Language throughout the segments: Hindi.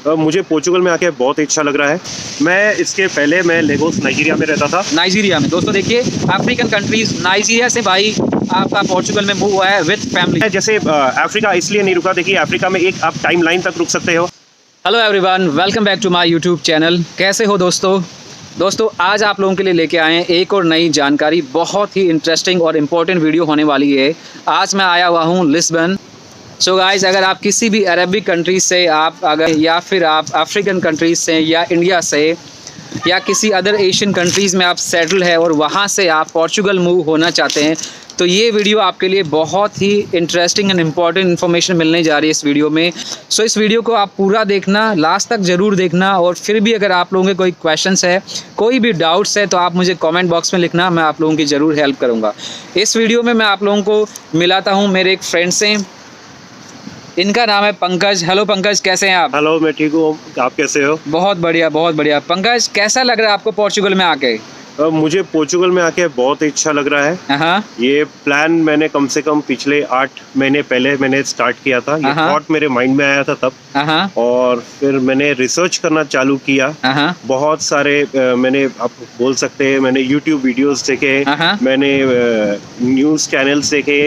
मुझे पोर्चुगल में आके बहुत अच्छा लग रहा है। मैं इसके पहले मैं लेगोस नाइजीरिया में रहता था। नाइजीरिया में दोस्तों देखिए अफ्रीकन कंट्रीज, नाइजीरिया से भाई आपका पोर्चुगल में मूव हुआ है विद फैमिली। जैसे अफ्रीका इसलिए नहीं रुका, देखिए अफ्रीका में एक आप टाइम लाइन तक रुक सकते हो। Hello everyone, welcome back to my YouTube channel. कैसे हो दोस्तों आज आप लोगों के लिए लेके आए हैं एक और नई जानकारी। बहुत ही इंटरेस्टिंग और इम्पोर्टेंट वीडियो होने वाली है। आज मैं आया हुआ हूँ लिस्बन। सो गाइस, अगर आप किसी भी अरबिक कंट्री से या फिर आप अफ्रीकन कंट्रीज से या इंडिया से या किसी अदर एशियन कंट्रीज़ में आप सेटल है और वहाँ से आप पोर्चुगल मूव होना चाहते हैं, तो ये वीडियो आपके लिए बहुत ही इंटरेस्टिंग एंड इम्पॉर्टेंट इन्फॉर्मेशन मिलने जा रही है इस वीडियो में। सो इस वीडियो को आप पूरा देखना, लास्ट तक ज़रूर देखना। और फिर भी अगर आप लोगों के कोई क्वेश्चंस है, कोई भी डाउट्स है, तो आप मुझे कमेंट बॉक्स में लिखना, मैं आप लोगों की ज़रूर हेल्प करूँगा। इस वीडियो में मैं आप लोगों को मिलाता हूँ मेरे एक फ्रेंड से। इनका नाम है पंकज। हेलो पंकज, कैसे हैं आप? हेलो, मैं ठीक हूँ, आप कैसे हो? बहुत बढ़िया, बहुत बढ़िया। पंकज, कैसा लग रहा है आपको पोर्चुगल में आके? मुझे पोर्चुगल में आके बहुत अच्छा लग रहा है। हाँ, ये प्लान मैंने कम से कम पिछले 8 महीने पहले मैंने स्टार्ट किया था। ये थॉट मेरे माइंड में आया था तब, और फिर मैंने रिसर्च करना चालू किया। बहुत सारे मैंने, आप बोल सकते हैं, मैंने यूट्यूब वीडियोस देखे, मैंने न्यूज़ चैनल्स देखे,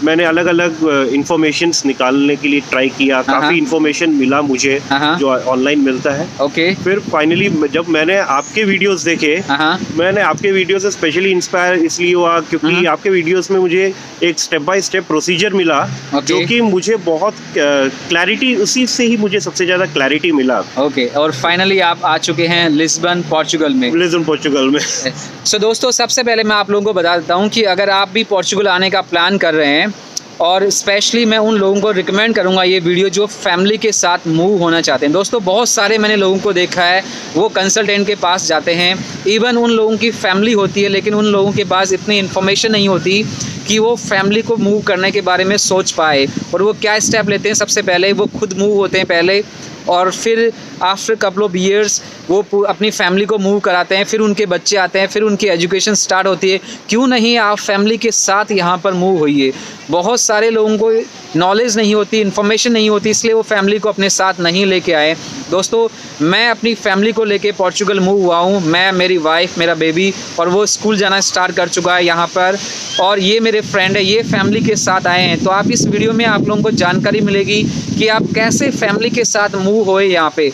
मैंने अलग अलग इंफॉर्मेशन निकालने के लिए ट्राई किया। काफ़ी इंफॉर्मेशन मिला मुझे जो ऑनलाइन मिलता है। ओके। फिर फाइनली जब मैंने आपके वीडियोस देखे, मैंने आपके वीडियो से स्पेशली इंस्पायर इसलिए हुआ क्योंकि आपके वीडियोस में मुझे एक स्टेप बाय स्टेप प्रोसीजर मिला, जो कि मुझे बहुत क्लैरिटी, उसी से ही मुझे सबसे ज्यादा क्लैरिटी मिला। ओके, और फाइनली आप आ चुके हैं लिस्बन पोर्चुगल में। लिस्बन पोर्चुगल में। सो दोस्तों, सबसे पहले मैं आप लोगों को बता देता हूँ कि अगर आप भी पोर्चुगल आने का प्लान कर रहे हैं, और स्पेशली मैं उन लोगों को रिकमेंड करूंगा ये वीडियो जो फैमिली के साथ मूव होना चाहते हैं। दोस्तों, बहुत सारे मैंने लोगों को देखा है, वो कंसल्टेंट के पास जाते हैं, इवन उन लोगों की फैमिली होती है, लेकिन उन लोगों के पास इतनी इन्फॉर्मेशन नहीं होती कि वो फैमिली को मूव करने के बारे में सोच पाए। और वो क्या स्टेप लेते हैं, सबसे पहले वो खुद मूव होते हैं पहले, और फिर आफ्टर कपल ऑफ ईयर्स वो अपनी फैमिली को मूव कराते हैं, फिर उनके बच्चे आते हैं, फिर उनकी एजुकेशन स्टार्ट होती है। क्यों नहीं आप फैमिली के साथ यहाँ पर मूव होइए। बहुत सारे लोगों को नॉलेज नहीं होती, इन्फॉर्मेशन नहीं होती, इसलिए वो फैमिली को अपने साथ नहीं लेके आए। दोस्तों, मैं अपनी फैमिली को लेके पोर्चुगल मूव हुआ हूँ। मैं, मेरी वाइफ, मेरा बेबी, और वो स्कूल जाना स्टार्ट कर चुका है यहाँ पर, और ये मेरे फ्रेंड है, ये फैमिली के साथ आए हैं। तो आप इस वीडियो में आप लोगों को जानकारी मिलेगी कि आप कैसे फैमिली के साथ मूव होए। यहाँ पे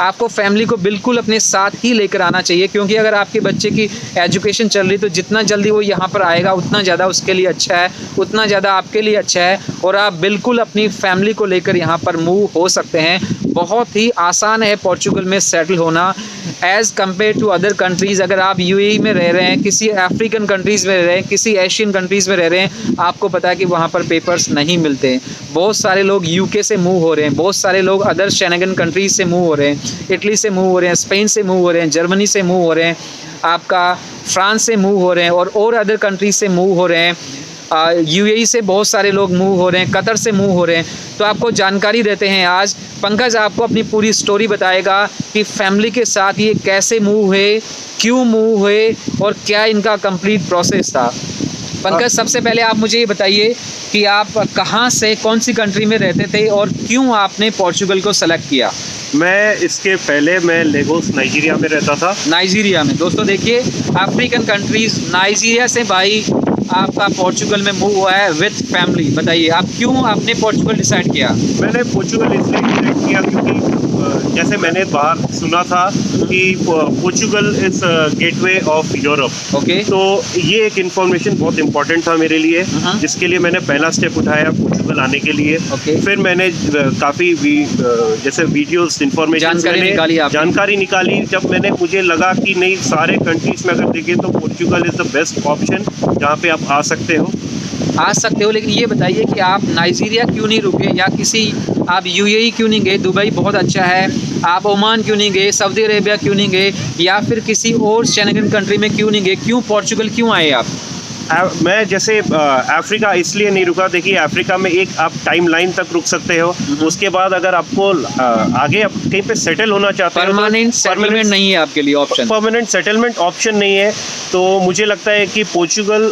आपको फैमिली को बिल्कुल अपने साथ ही लेकर आना चाहिए, क्योंकि अगर आपके बच्चे की एजुकेशन चल रही तो जितना जल्दी वो यहाँ पर आएगा उतना ज़्यादा उसके लिए अच्छा है, उतना ज़्यादा आपके लिए अच्छा है, और आप बिल्कुल अपनी फैमिली को लेकर यहाँ पर मूव हो सकते हैं। बहुत ही आसान है पोर्चुगल में सेटल होना as compared to other countries. अगर आप यूएई में रह रहे हैं, किसी अफ्रीकन कंट्रीज़ में रह रहे हैं, किसी एशियन कंट्रीज़ में रह रहे हैं, आपको पता है कि वहाँ पर पेपर्स नहीं मिलते। बहुत सारे लोग यूके से मूव हो रहे हैं, बहुत सारे लोग अदर शेंगन कंट्रीज़ से मूव हो रहे हैं, इटली से मूव हो रहे हैं, स्पेन से मूव हो रहे हैं, जर्मनी से मूव हो रहे हैं, आपका फ्रांस से मूव हो रहे हैं, और अदर कंट्रीज से मूव हो रहे हैं। यूएई से बहुत सारे लोग मूव हो रहे हैं, कतर से मूव हो रहे हैं। तो आपको जानकारी देते हैं आज। पंकज आपको अपनी पूरी स्टोरी बताएगा कि फैमिली के साथ ये कैसे मूव हुए, क्यों मूव हुए, और क्या इनका कंप्लीट प्रोसेस था। पंकज, सबसे पहले आप मुझे ये बताइए कि आप कहाँ से, कौन सी कंट्री में रहते थे, और क्यों आपने पोर्चुगल को सेलेक्ट किया? मैं इसके पहले मैं लेगोस नाइजीरिया में रहता था। नाइजीरिया में। दोस्तों देखिए, अफ्रीकन कंट्रीज, नाइजीरिया से भाई आपका पोर्चुगल में मूव हुआ है विथ फैमिली। बताइए आप क्यों आपने पोर्चुगल डिसाइड किया? मैंने पोर्चुगल इसलिए डिसाइड किया क्योंकि जैसे मैंने बाहर सुना था कि Portugal is gateway of Europe. Okay. तो ये एक इन्फॉर्मेशन बहुत इंपॉर्टेंट था मेरे लिए, जिसके लिए मैंने पहला स्टेप उठाया पोर्चुगल आने के लिए। फिर मैंने काफ़ी जैसे वीडियोस, इंफॉर्मेशन जानकारी निकाली। जब मुझे लगा कि नहीं, सारे कंट्रीज में अगर देखें तो Portugal is the best option जहाँ पे आप आ सकते हो। लेकिन ये बताइए कि आप नाइजीरिया क्यों नहीं रुके, या आप यूएई क्यों नहीं गए? दुबई बहुत अच्छा है। आप ओमान क्यों नहीं गए? सऊदी अरेबिया क्यों नहीं गए? या फिर किसी और शेंगन कंट्री में क्यों नहीं गए? क्यों पोर्चुगल क्यों आए आप? मैं जैसे अफ्रीका इसलिए नहीं रुका, देखिए अफ्रीका में एक आप टाइम लाइन तक रुक सकते हो। उसके बाद अगर आपको आगे कहीं पे सेटल होना चाहते हो, परमानेंट सेटलमेंट नहीं है आपके लिए ऑप्शन, परमानेंट सेटलमेंट ऑप्शन नहीं है, तो मुझे लगता है कि पोर्चुगल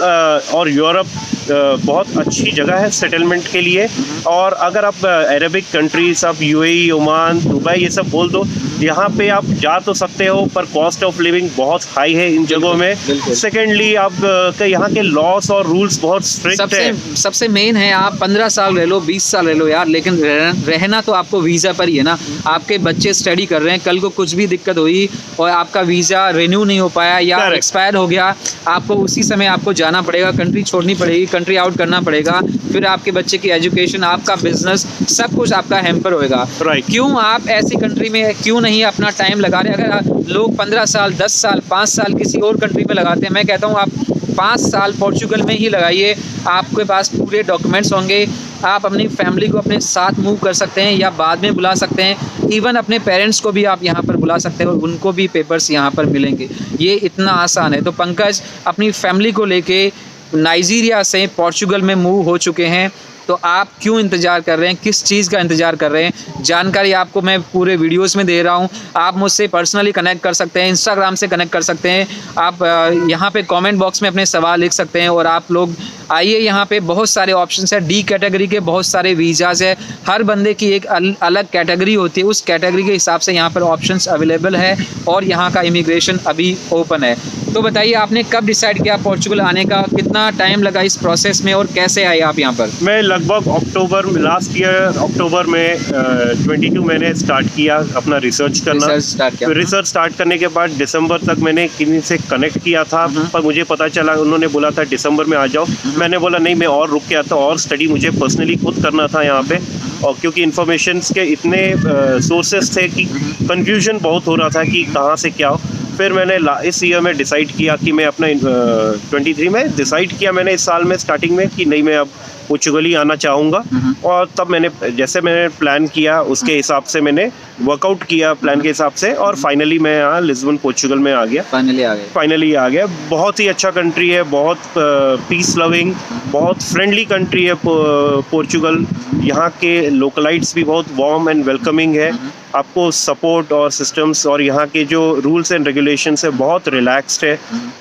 और यूरोप बहुत अच्छी जगह है सेटलमेंट के लिए। और अगर आप अरबिक कंट्रीज, आप यूएई, ओमान, दुबई ये सब बोल दो, यहाँ पे आप जा तो सकते हो पर कॉस्ट ऑफ लिविंग बहुत हाई है इन जगहों में। सेकेंडली आप यहाँ के लॉस और रूल्स बहुत स्ट्रिक्ट है। सबसे मेन है, आप 15 साल रह लो, 20 साल रह लो यार, लेकिन रहना तो आपको वीज़ा पर ही है ना। आपके बच्चे स्टडी कर रहे हैं, कल को कुछ भी दिक्कत हुई और आपका वीज़ा रिन्यू नहीं हो पाया या एक्सपायर हो गया, आपको उसी समय आपको जाना पड़ेगा, कंट्री छोड़नी पड़ेगी, कंट्री आउट करना पड़ेगा, फिर आपके बच्चे की एजुकेशन, आपका बिजनेस, सब कुछ आपका हैम्पर होएगा। क्यों आप ऐसी कंट्री में क्यों नहीं अपना टाइम लगा रहे? अगर लोग 15 साल, 10 साल, 5 साल किसी और कंट्री में लगाते हैं, मैं कहता हूँ आप 5 साल पोर्चुगल में ही लगाइए। आपके पास पूरे डॉक्यूमेंट्स होंगे, आप अपनी फैमिली को अपने साथ मूव कर सकते हैं या बाद में बुला सकते हैं। इवन अपने पेरेंट्स को भी आप यहाँ पर बुला सकते हैं और उनको भी पेपर्स यहाँ पर मिलेंगे। ये इतना आसान है। तो पंकज अपनी फैमिली को लेके नाइजीरिया से पोर्चुगल में मूव हो चुके हैं, तो आप क्यों इंतज़ार कर रहे हैं? किस चीज़ का इंतज़ार कर रहे हैं? जानकारी आपको मैं पूरे वीडियोस में दे रहा हूं। आप मुझसे पर्सनली कनेक्ट कर सकते हैं, इंस्टाग्राम से कनेक्ट कर सकते हैं, आप यहां पे कमेंट बॉक्स में अपने सवाल लिख सकते हैं और आप लोग आइए। यहां पे बहुत सारे ऑप्शंस है, डी कैटेगरी के बहुत सारे वीज़ाज़ है। हर बंदे की एक अलग कैटेगरी होती है, उस कैटेगरी के हिसाब से यहाँ पर ऑप्शंस अवेलेबल है और यहाँ का इमिग्रेशन अभी ओपन है। तो बताइए आपने कब डिसाइड किया पोर्चुगल आने का? कितना टाइम लगा इस प्रोसेस में और कैसे आए आप यहाँ पर? मैं लगभग अक्टूबर में, लास्ट ईयर अक्टूबर में 22 मैंने स्टार्ट किया अपना रिसर्च करना। रिसर्च स्टार्ट करने के बाद दिसंबर तक मैंने किन्हीं से कनेक्ट किया था, पर मुझे पता चला, उन्होंने बोला था दिसंबर में आ जाओ। मैंने बोला नहीं, मैं और रुक के आता हूँ, और स्टडी मुझे पर्सनली खुद करना था यहाँ पे। और क्योंकि इन्फॉर्मेशंस के इतने सोर्सेस थे कि कंफ्यूजन बहुत हो रहा था कि कहाँ से क्या हो। फिर मैंने इस ईयर में डिसाइड किया कि मैं अपना 23 में डिसाइड किया मैंने इस साल में स्टार्टिंग में कि नहीं, मैं अब पोर्चुगल ही आना चाहूँगा। और तब मैंने जैसे मैंने प्लान किया उसके हिसाब से मैंने वर्कआउट किया प्लान के हिसाब से, और फाइनली मैं यहाँ लिस्बन पोर्चुगल में आ गया। फाइनली आ गया। बहुत ही अच्छा कंट्री है, बहुत पीस लविंग, बहुत फ्रेंडली कंट्री है पोर्चुगल। यहाँ के लोकलाइट्स भी बहुत वार्म एंड वेलकमिंग है। आपको सपोर्ट और सिस्टम्स और यहाँ के जो रूल्स एंड रेगुलेशंस है बहुत रिलैक्स्ड है।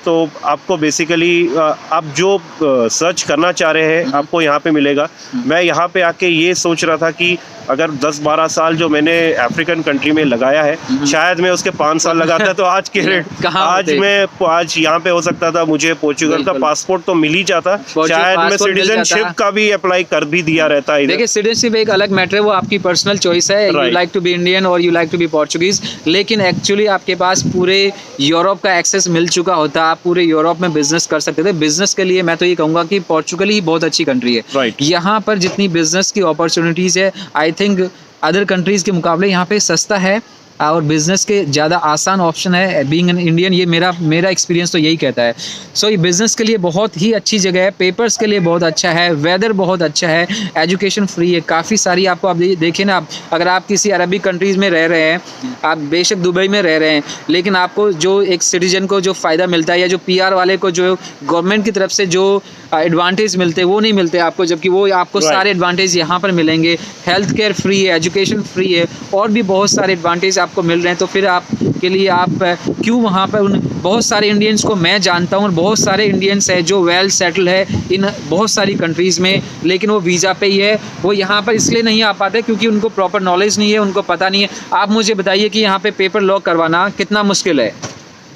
तो आपको बेसिकली आप जो सर्च करना चाह रहे हैं आपको यहाँ पे मिलेगा। मैं यहाँ पे आके ये सोच रहा था कि अगर 10-12 साल जो मैंने अफ्रीकन कंट्री में लगाया है, शायद मैं उसके 5 साल लगाता तो आज के रेट आज यहाँ पे हो सकता था मुझे पोर्चुगल का पासपोर्ट तो मिल ही जाता, शायद मैं सिटीजनशिप का भी अप्लाई कर भी दिया रहता। देखिए सिटीजनशिप एक अलग मैटर है, वो आपकी पर्सनल चॉइस है। You like to be Indian और you like to be Portuguese, लेकिन एक्चुअली आपके पास पूरे यूरोप का एक्सेस मिल चुका होता, आप पूरे यूरोप में बिजनेस कर सकते थे। बिजनेस के लिए मैं तो ये कहूँगा कि पोर्चुगल ही बहुत अच्छी कंट्री है। यहाँ पर जितनी बिजनेस की अपॉर्चुनिटीज़ है, आई थिंक अदर कंट्रीज़ के मुकाबले यहाँ पे सस्ता है और बिज़नेस के ज़्यादा आसान ऑप्शन है बीइंग एन इंडियन। ये मेरा एक्सपीरियंस तो यही कहता है। सो ये बिज़नेस के लिए बहुत ही अच्छी जगह है, पेपर्स के लिए बहुत अच्छा है, वेदर बहुत अच्छा है, एजुकेशन फ्री है, काफ़ी सारी आपको आप देखिए ना, अगर आप किसी अरबिक कंट्रीज़ में रह रहे हैं, आप बेशक दुबई में रह रहे हैं, लेकिन आपको जो एक सिटीजन को जो फ़ायदा मिलता है या जो PR वाले को जो गवर्नमेंट की तरफ से जो एडवांटेज मिलते हैं वो नहीं मिलते आपको, जबकि वो आपको सारे एडवांटेज यहाँ पर मिलेंगे। हेल्थ केयर फ्री है, एजुकेशन फ्री है और भी बहुत सारे एडवांटेज आपको मिल रहे हैं। तो फिर आपके लिए आप क्यों वहाँ पर उन बहुत सारे इंडियंस को मैं जानता हूँ और बहुत सारे इंडियंस हैं जो वेल सेटल है इन बहुत सारी कंट्रीज़ में, लेकिन वो वीज़ा पे ही है। वो यहाँ पर इसलिए नहीं आ पाते क्योंकि उनको प्रॉपर नॉलेज नहीं है, उनको पता नहीं है। आप मुझे बताइए कि यहाँ पे पेपर लॉक करवाना कितना मुश्किल है?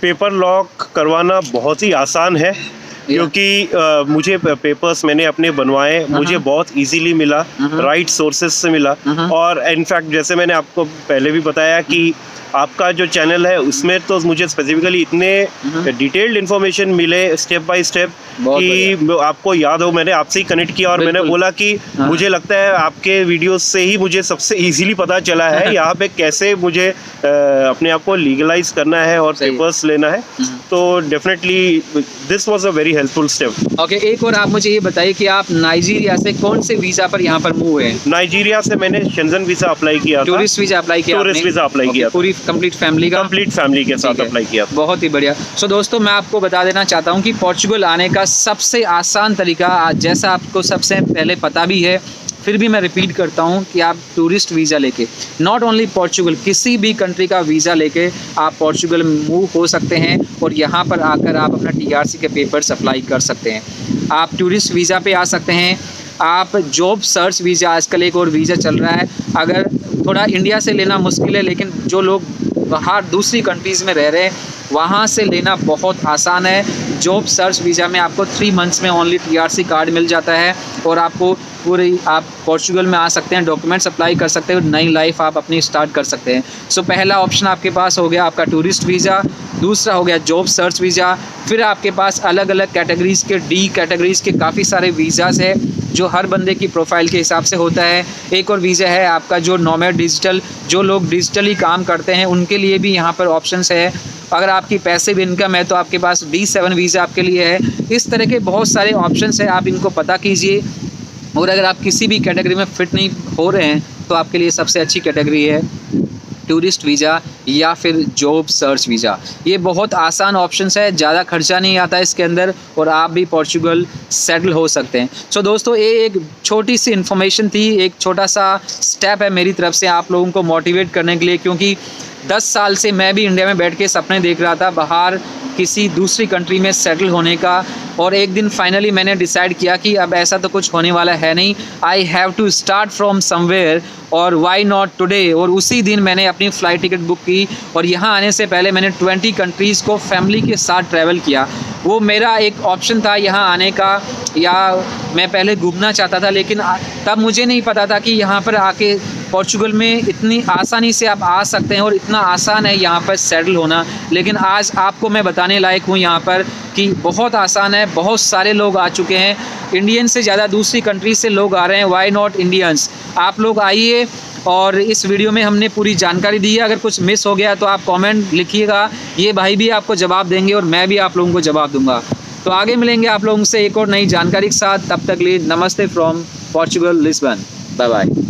पेपर लॉक करवाना बहुत ही आसान है क्योंकि मुझे पेपर्स मैंने अपने बनवाए, मुझे बहुत इजीली मिला, राइट सोर्सेज से मिला। और इनफैक्ट जैसे मैंने आपको पहले भी बताया कि आपका जो चैनल है उसमें तो मुझे स्पेसिफिकली इतने डिटेल्ड इन्फॉर्मेशन मिले स्टेप बाय स्टेप कि आपको याद हो मैंने आपसे ही कनेक्ट किया और मैंने बोला कि मुझे लगता है आपके वीडियोस से ही मुझे सबसे इजीली पता चला है यहाँ पे कैसे मुझे अपने आप को लीगलाइज करना है और पेपर्स लेना है। तो definitely this was a very helpful step. Okay, एक और आप मुझे ये बताइए कि आप नाइजीरिया से कौन से वीज़ा पर यहाँ पर मूव हुए? नाइजीरिया से मैंने शेंजन वीज़ा अप्लाई किया, टूरिस्ट वीज़ा अप्लाई किया, टूरिस्ट वीज़ा अप्लाई किया, पूरी कंप्लीट फैमिली के साथ अप्लाई किया। बहुत ही बढ़िया। सो दोस्तों मैं आपको बता देना चाहता हूँ कि पोर्चुगल आने का सबसे आसान तरीका, जैसा आपको सबसे पहले पता भी है, फिर भी मैं रिपीट करता हूँ कि आप टूरिस्ट वीज़ा लेके, नॉट ओनली पोर्चुगल, किसी भी कंट्री का वीज़ा लेके आप पोर्चुगल मूव हो सकते हैं और यहाँ पर आकर आप अपना TRC के पेपर्स अप्लाई कर सकते हैं। आप टूरिस्ट वीज़ा पे आ सकते हैं, आप जॉब सर्च वीज़ा, आजकल एक और वीज़ा चल रहा है, अगर थोड़ा इंडिया से लेना मुश्किल है लेकिन जो लोग बाहर दूसरी कंट्रीज़ में रह रहे हैं वहाँ से लेना बहुत आसान है। जॉब सर्च वीज़ा में आपको 3 मंथ्स में ओनली TRC कार्ड मिल जाता है और आपको पूरी आप पोर्चुगल में आ सकते हैं, डॉक्यूमेंट्स अप्लाई कर सकते हैं, नई लाइफ आप अपनी स्टार्ट कर सकते हैं। सो पहला ऑप्शन आपके पास हो गया आपका टूरिस्ट वीज़ा, दूसरा हो गया जॉब सर्च वीज़ा, फिर आपके पास अलग अलग कैटेगरीज़ के D कैटेगरीज़ के काफ़ी सारे वीज़ाज़ है जो हर बंदे की प्रोफाइल के हिसाब से होता है। एक और वीज़ा है आपका जो नॉमैड डिजिटल, जो लोग डिजिटली काम करते हैं उनके लिए भी यहाँ पर ऑप्शंस है। अगर आपकी पैसिव इनकम है तो आपके पास D7 वीज़ा आपके लिए है। इस तरह के बहुत सारे ऑप्शंस हैं, आप इनको पता कीजिए। और अगर आप किसी भी कैटेगरी में फ़िट नहीं हो रहे हैं तो आपके लिए सबसे अच्छी कैटेगरी है टूरिस्ट वीज़ा या फिर जॉब सर्च वीज़ा। ये बहुत आसान ऑप्शंस है, ज़्यादा खर्चा नहीं आता इसके अंदर और आप भी पोर्चुगल सेटल हो सकते हैं। सो दोस्तों, ये एक छोटी सी इन्फॉर्मेशन थी, एक छोटा सा स्टेप है मेरी तरफ से आप लोगों को मोटिवेट करने के लिए, क्योंकि 10 साल से मैं भी इंडिया में बैठ के सपने देख रहा था बाहर किसी दूसरी कंट्री में सेटल होने का, और एक दिन फाइनली मैंने डिसाइड किया कि अब ऐसा तो कुछ होने वाला है नहीं, I have to start from somewhere और वाई नॉट टुडे। और उसी दिन मैंने अपनी फ़्लाइट टिकट बुक की और यहाँ आने से पहले मैंने 20 कंट्रीज़ को फैमिली के साथ ट्रैवल किया। वो मेरा एक ऑप्शन था यहाँ आने का, या मैं पहले घूमना चाहता था, लेकिन तब मुझे नहीं पता था कि यहाँ पर आके पोर्चुगल में इतनी आसानी से आप आ सकते हैं और इतना आसान है यहाँ पर सेटल होना। लेकिन आज आपको मैं बताने लायक हूँ यहाँ पर कि बहुत आसान है, बहुत सारे लोग आ चुके हैं, इंडियन से ज़्यादा दूसरी कंट्री से लोग आ रहे हैं। वाई नॉट इंडियंस, आप लोग आइए। और इस वीडियो में हमने पूरी जानकारी दी है, अगर कुछ मिस हो गया तो आप कमेंट लिखिएगा, ये भाई भी आपको जवाब देंगे और मैं भी आप लोगों को जवाब दूंगा। तो आगे मिलेंगे आप लोगों से एक और नई जानकारी के साथ, तब तक लिए नमस्ते from Portugal Lisbon, bye bye.